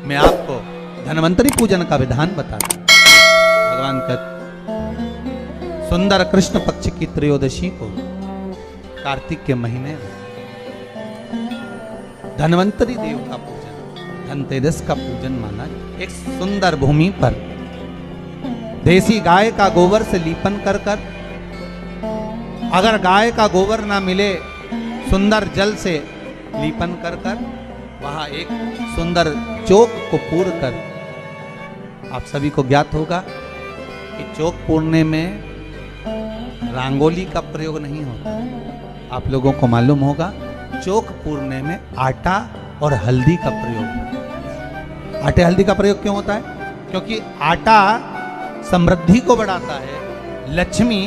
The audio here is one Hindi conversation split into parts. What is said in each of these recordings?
मैं आपको धन्वंतरी पूजन का विधान बताता हूं। भगवान का सुंदर कृष्ण पक्ष की त्रयोदशी को कार्तिक के महीने में धन्वंतरी देव का पूजन, धनतेरस का पूजन माना। एक सुंदर भूमि पर देसी गाय का गोबर से लीपन कर कर, अगर गाय का गोबर ना मिले सुंदर जल से लीपन कर कर, वहां एक सुंदर चौक को पूर कर, आप सभी को ज्ञात होगा कि चौक पूरने में रंगोली का प्रयोग नहीं होता। आप लोगों को मालूम होगा चौक पूरने में आटा और हल्दी का प्रयोग होता है। आटे हल्दी का प्रयोग क्यों होता है? क्योंकि आटा समृद्धि को बढ़ाता है, लक्ष्मी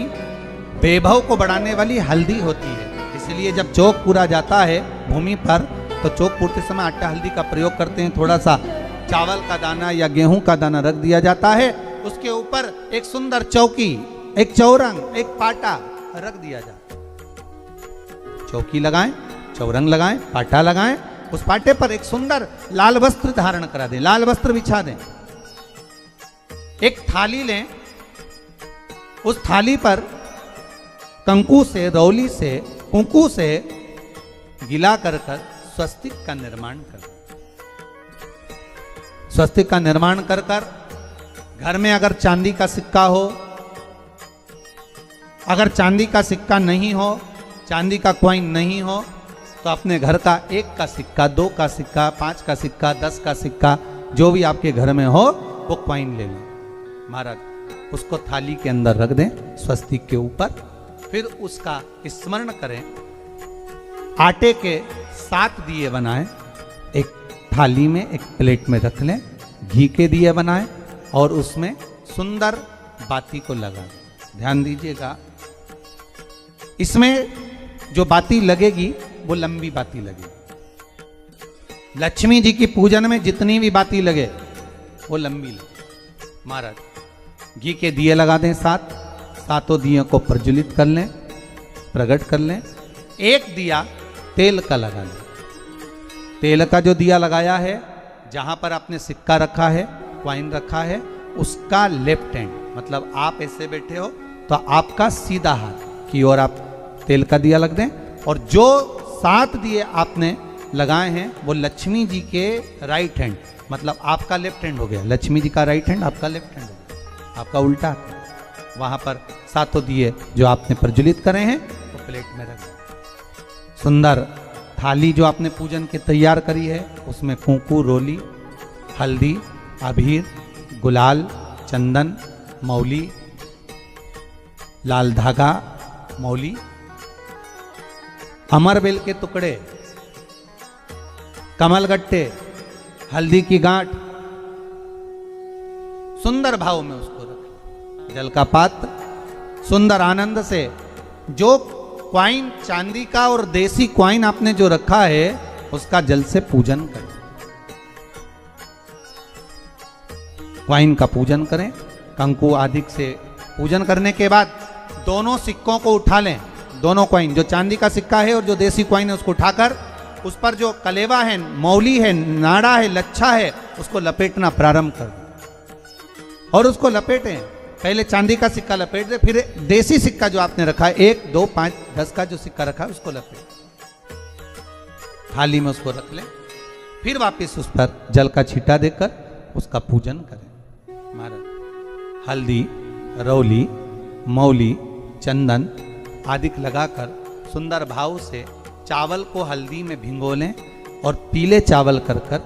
वैभव को बढ़ाने वाली हल्दी होती है। इसलिए जब चौक पूरा जाता है भूमि पर तो चौक पूरते समय आटा हल्दी का प्रयोग करते हैं। थोड़ा सा चावल का दाना या गेहूं का दाना रख दिया जाता है, उसके ऊपर एक सुंदर चौकी, एक चौरंग, एक पाटा रख दिया जाता है। चौकी लगाएं, चौरंग लगाएं, पाटा लगाएं, उस पाटे पर एक सुंदर लाल वस्त्र धारण करा दें, लाल वस्त्र बिछा दें। एक थाली लें, उस थाली पर कंकु से, रौली से, कुंकू से गिला कर स्वस्तिक का निर्माण कर, स्वस्तिक का निर्माण कर घर में अगर चांदी का सिक्का हो, अगर चांदी का सिक्का नहीं हो, चांदी का कॉइन नहीं हो, तो अपने घर का 1 का सिक्का, 2 का सिक्का, 5 का सिक्का, 10 का सिक्का, जो भी आपके घर में हो वो कॉइन ले लें महाराज। उसको थाली के अंदर रख दें स्वस्तिक के ऊपर। फिर उसका स्मरण करें। आटे के 7 दिए बनाएं, एक थाली में, एक प्लेट में रख लें। घी के दिए बनाएं और उसमें सुंदर बाती को लगा दें। ध्यान दीजिएगा, इसमें जो बाती लगेगी वो लंबी बाती लगेगी। लक्ष्मी जी की पूजन में जितनी भी बाती लगे वो लंबी लगे महाराज। घी के दिए लगा दें 7, सातों दियों को प्रज्वलित कर लें, प्रकट कर लें। एक दिया तेल का लगा लें। तेल का जो दिया लगाया है, जहां पर आपने सिक्का रखा है, कॉइन रखा है, उसका लेफ्ट हैंड, मतलब आप ऐसे बैठे हो तो आपका सीधा हाथ की ओर आप तेल का दिया लग दें। और जो 7 दिए आपने लगाए हैं वो लक्ष्मी जी के राइट हैंड, मतलब आपका लेफ्ट हैंड हो गया, लक्ष्मी जी का राइट हैंड, आपका लेफ्ट हैंड हो गया, आपका उल्टा। वहां पर 7 दिए जो आपने प्रज्वलित करे हैं वो प्लेट में रख। सुंदर थाली जो आपने पूजन के तैयार करी है, उसमें कुंकू, रोली, हल्दी, अबीर, गुलाल, चंदन, मौली, लाल धागा, मौली, अमरबेल के टुकड़े, कमलगट्टे, हल्दी की गांठ, सुंदर भाव में उसको रखें। जल का पात्र सुंदर आनंद से, जो क्वाइन चांदी का और देसी क्वाइन आपने जो रखा है उसका जल से पूजन करें। क्वाइन का पूजन करें। कंकु आदि से पूजन करने के बाद दोनों सिक्कों को उठा लें। दोनों क्वाइन, जो चांदी का सिक्का है और जो देसी क्वाइन है, उसको उठाकर उस पर जो कलेवा है, मौली है, नाड़ा है, लच्छा है, उसको लपेटना प्रारंभ कर दें और उसको लपेटें। पहले चांदी का सिक्का लपेट दे, फिर देसी सिक्का जो आपने रखा है, 1, 2, 5, 10 का जो सिक्का रखा है उसको लपेट, थाली में उसको रख लें। फिर वापस उस पर जल का छींटा देकर उसका पूजन करें महाराज। हल्दी, रौली, मौली, चंदन आदि लगाकर सुंदर भाव से चावल को हल्दी में भिगो लें और पीले चावल कर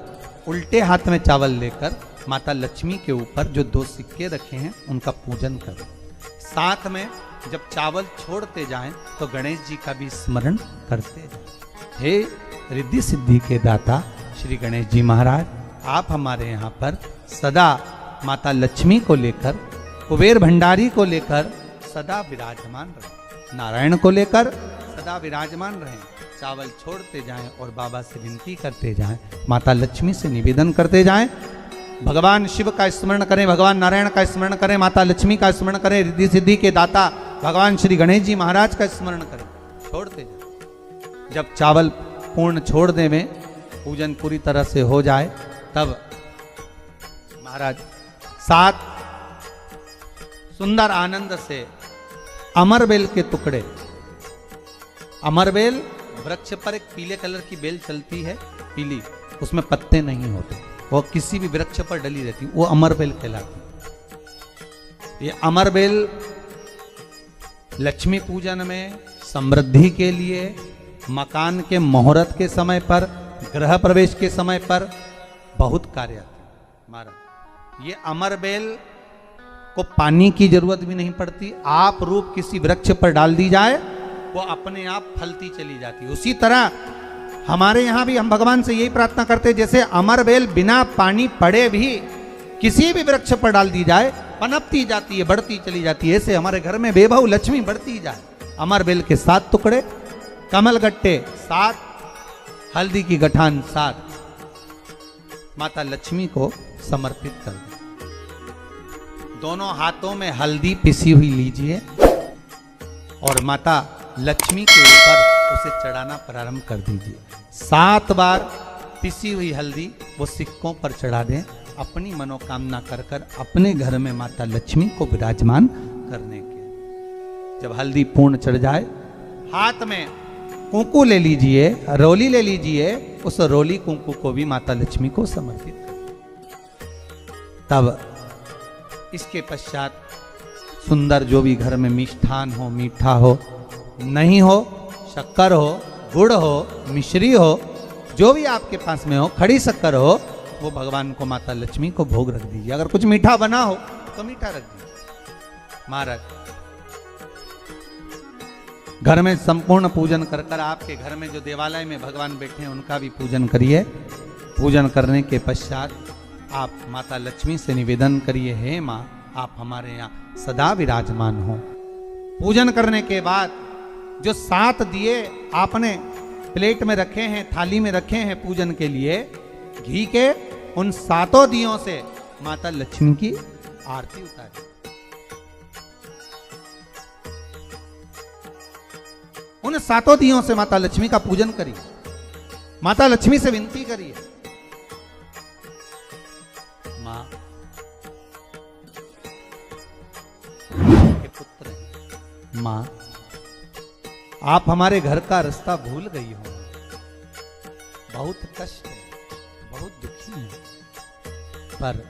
उल्टे हाथ में चावल लेकर माता लक्ष्मी के ऊपर जो 2 सिक्के रखे हैं उनका पूजन करें। साथ में जब चावल छोड़ते जाएं तो गणेश जी का भी स्मरण करते जाएं। हे रिद्धि सिद्धि के दाता श्री गणेश जी महाराज, आप हमारे यहाँ पर सदा माता लक्ष्मी को लेकर, कुबेर भंडारी को लेकर सदा विराजमान रहें, नारायण को लेकर सदा विराजमान रहें। चावल छोड़ते जाएं और बाबा से विनती करते जाएं, माता लक्ष्मी से निवेदन करते जाएं। भगवान शिव का स्मरण करें, भगवान नारायण का स्मरण करें, माता लक्ष्मी का स्मरण करें, रिद्धि सिद्धि के दाता भगवान श्री गणेश जी महाराज का स्मरण करें। छोड़ते जाएं। जब चावल पूर्ण छोड़ देवें, पूजन पूरी तरह से हो जाए, तब महाराज 7 सुंदर आनंद से अमरबेल के टुकड़े, अमरबेल वृक्ष पर एक पीले कलर की बेल चलती है, पीली, उसमें पत्ते नहीं होते, वो किसी भी वृक्ष पर डली रहती, वो अमरबेल कहलाती। ये अमरबेल लक्ष्मी पूजन में, समृद्धि के लिए, मकान के मुहूर्त के समय पर, गृह प्रवेश के समय पर बहुत कार्य आते हैं। महाराज ये अमरबेल को पानी की जरूरत भी नहीं पड़ती, आप रूप किसी वृक्ष पर डाल दी जाए वो अपने आप फलती चली जाती है। उसी तरह हमारे यहाँ भी हम भगवान से यही प्रार्थना करते हैं, जैसे अमरबेल बिना पानी पड़े भी किसी भी वृक्ष पर डाल दी जाए पनपती जाती है, बढ़ती चली जाती है। ऐसे हमारे घर में बेबहू लक्ष्मी बढ़ती जाए। अमरबेल के 7 टुकड़े, कमल गट्टे 7, हल्दी की गठान 7, माता लक्ष्मी को समर्पित कर दो। दोनों हाथों में हल्दी पिसी हुई लीजिए और माता लक्ष्मी के ऊपर उसे चढ़ाना प्रारंभ कर दीजिए। 7 बार पिसी हुई हल्दी वो सिक्कों पर चढ़ा दें, अपनी मनोकामना कर कर अपने घर में माता लक्ष्मी को विराजमान करने के। जब हल्दी पूर्ण चढ़ जाए, हाथ में कुंकू ले लीजिए, रोली ले लीजिए, उस रोली कुंकू को भी माता लक्ष्मी को समर्पित कर। तब इसके पश्चात सुंदर जो भी घर में मिष्ठान हो, मीठा हो, नहीं हो, शक्कर हो, गुड़ हो, मिश्री हो, जो भी आपके पास में हो, खड़ी शक्कर हो, वो भगवान को, माता लक्ष्मी को भोग रख दीजिए। अगर कुछ मीठा बना हो तो मीठा रख दीजिए। महाराज घर में संपूर्ण पूजन कर कर, आपके घर में जो देवालय में भगवान बैठे हैं उनका भी पूजन करिए। पूजन करने के पश्चात आप माता लक्ष्मी से निवेदन करिए, हे माँ आप हमारे यहाँ सदा विराजमान हो। पूजन करने के बाद जो 7 दिए आपने प्लेट में रखे हैं, थाली में रखे हैं पूजन के लिए, घी के, उन 7 दियों से माता लक्ष्मी की आरती उतारिए। उन 7 दियों से माता लक्ष्मी का पूजन करिए। माता लक्ष्मी से विनती करिए, मां के पुत्र, मां आप हमारे घर का रास्ता भूल गई हो, बहुत कष्ट है, बहुत दुखी है, पर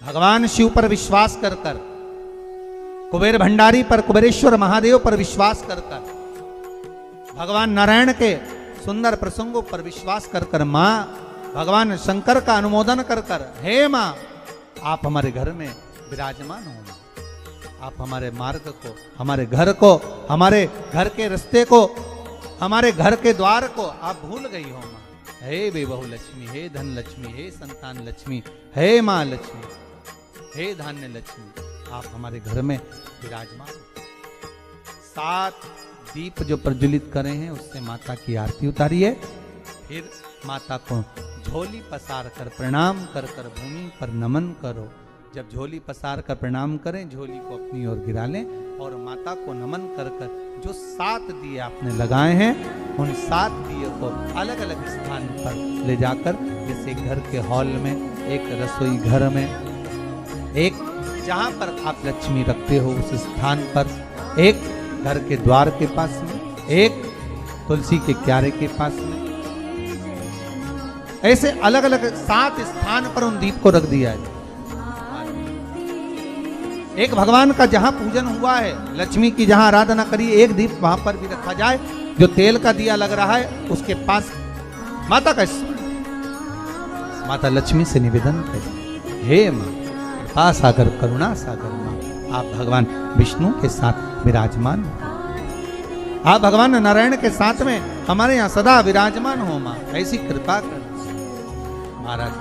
भगवान शिव पर विश्वास कर कर, कुबेर भंडारी पर, कुबेरेश्वर महादेव पर विश्वास कर कर, भगवान नारायण के सुंदर प्रसंगों पर विश्वास कर कर, मां भगवान शंकर का अनुमोदन कर कर, हे मां आप हमारे घर में विराजमान हो, आप हमारे मार्ग को, हमारे घर को, हमारे घर के रास्ते को, हमारे घर के द्वार को आप भूल गई हो मां। हे बेबहू लक्ष्मी, हे धन लक्ष्मी, हे संतान लक्ष्मी, हे मां लक्ष्मी, हे धान्य लक्ष्मी, आप हमारे घर में विराजमान। 7 दीप जो प्रज्वलित करे हैं उससे माता की आरती उतारिए। फिर माता को झोली पसार कर प्रणाम कर कर भूमि पर नमन करो। जब झोली पसार कर प्रणाम करें, झोली को अपनी ओर गिरा लें और माता को नमन कर कर जो 7 दिए आपने लगाए हैं, उन 7 दिए को अलग अलग स्थान पर ले जाकर, जैसे घर के हॉल में, एक रसोई घर में, एक जहां पर आप लक्ष्मी रखते हो उस स्थान पर, एक घर के द्वार के पास में, एक तुलसी के क्यारे के पास में, ऐसे अलग अलग 7 स्थान पर उन दीप को रख दिया है। एक भगवान का जहां पूजन हुआ है, लक्ष्मी की जहां आराधना करी, एक दीप वहां पर भी रखा जाए। जो तेल का दिया लग रहा है उसके पास माता का, माता लक्ष्मी से निवेदन करें, हे मां कृपा सागर, करुणा सागर मां, आप भगवान विष्णु के साथ विराजमान हो, आप भगवान नारायण के साथ में हमारे यहाँ सदा विराजमान हो मां, ऐसी कृपा कर। महाराज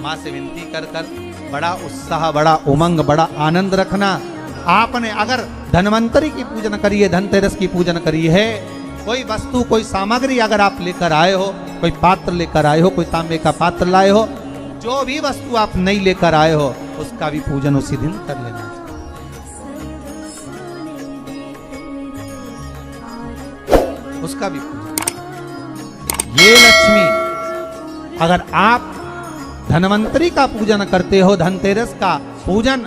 मां से विनती कर कर बड़ा उत्साह, बड़ा उमंग, बड़ा आनंद रखना। आपने अगर धन्वंतरी की पूजन करी है, धनतेरस की पूजन करी है, कोई वस्तु, कोई सामग्री अगर आप लेकर आए हो, कोई पात्र लेकर आए हो, कोई तांबे का पात्र लाए हो, जो भी वस्तु आप नहीं लेकर आए हो उसका भी पूजन उसी दिन कर लेना चाहिए, उसका भी पूजन। ये लक्ष्मी अगर आप धनवंतरी का पूजन करते हो, धनतेरस का पूजन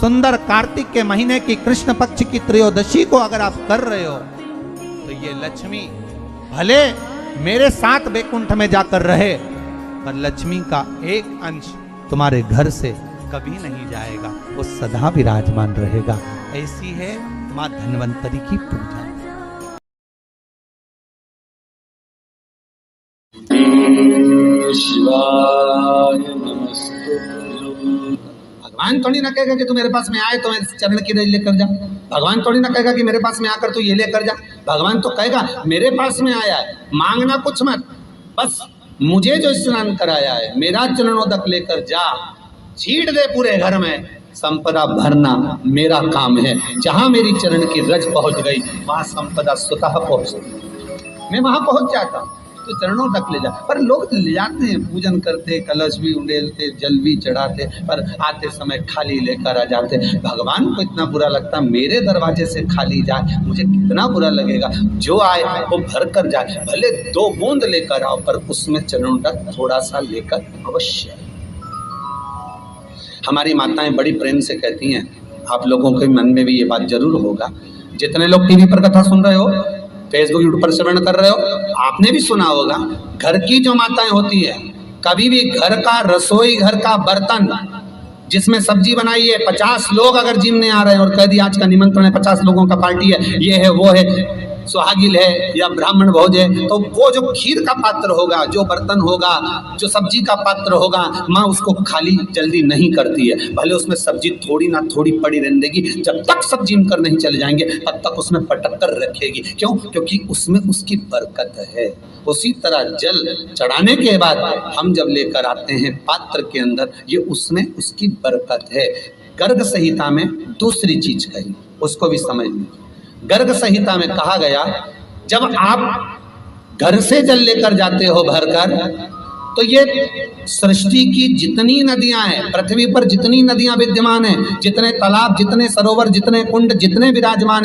सुंदर कार्तिक के महीने की कृष्ण पक्ष की त्रयोदशी को अगर आप कर रहे हो तो ये लक्ष्मी भले मेरे साथ बैकुंठ में जाकर रहे, पर लक्ष्मी का एक अंश तुम्हारे घर से कभी नहीं जाएगा, वो सदा विराजमान रहेगा। ऐसी है मां धनवंतरी की पूजा। शिवाय नमस्ते। भगवान थोड़ी ना कहेगा कि तू मेरे पास में आए तो मेरे चरण की रज लेकर जा। भगवान थोड़ी ना कहेगा कि मेरे पास में आकर तू ये लेकर जा। भगवान तो कहेगा मेरे पास में आया है, मांगना कुछ मत, बस मुझे जो स्नान कराया है मेरा चरणोदक लेकर जा, छीट दे पूरे घर में, संपदा भरना मेरा काम है। जहां मेरी चरण की रज पहुंच गई वहां संपदा स्वतः पहुंच गई, मैं वहां पहुंच जाता हूं। तो चरणों तक ले जा, पर लोग ले जाते हैं, पूजन करते, कलश भी उंडेलते, जल भी चढ़ाते, पर आते समय खाली लेकर आ जाते। भगवान को इतना बुरा लगता, मेरे दरवाजे से खाली जाए मुझे कितना बुरा लगेगा। जो आए वो भर कर जाए, भले 2 बूंद लेकर आओ, पर उसमें चरणों तक थोड़ा सा लेकर अवश्य। हमारी माताएं बड़ी प्रेम से कहती हैं, आप लोगों के मन में भी ये बात जरूर होगा, जितने लोग टीवी पर कथा सुन रहे हो, फेसबुक यूट्यूब पर श्रवण कर रहे हो, आपने भी सुना होगा, घर की जो माताएं होती है, कभी भी घर का रसोई घर का बर्तन जिसमें सब्जी बनाई है, 50 लोग अगर जिमने आ रहे हैं और कह दिया आज का निमंत्रण है, 50 लोगों का पार्टी है, ये है वो है, सुहागिल है या ब्राह्मण भोज है, तो वो जो खीर का पात्र होगा, जो बर्तन होगा, जो सब्जी का पात्र होगा, माँ उसको खाली जल्दी नहीं करती है। भले उसमें सब्जी थोड़ी ना थोड़ी पड़ी रहने देगी, जब तक सब जिम कर नहीं चले जाएंगे तब तक उसमें पटक कर रखेगी। क्यों? क्योंकि उसमें उसकी बरकत है। उसी तरह जल चढ़ाने के बाद हम जब लेकर आते हैं पात्र के अंदर, ये उसमें उसकी बरकत है। गर्ग संहिता में दूसरी चीज कही, उसको भी समझ लीजिए। गर्ग संहिता में कहा गया, जब आप घर से जल लेकर जाते हो भरकर, तो ये सृष्टि की जितनी नदियां हैं, पृथ्वी पर जितनी नदियां विद्यमान हैं, जितने तालाब, जितने सरोवर, जितने कुंड, जितने विराजमान हैं,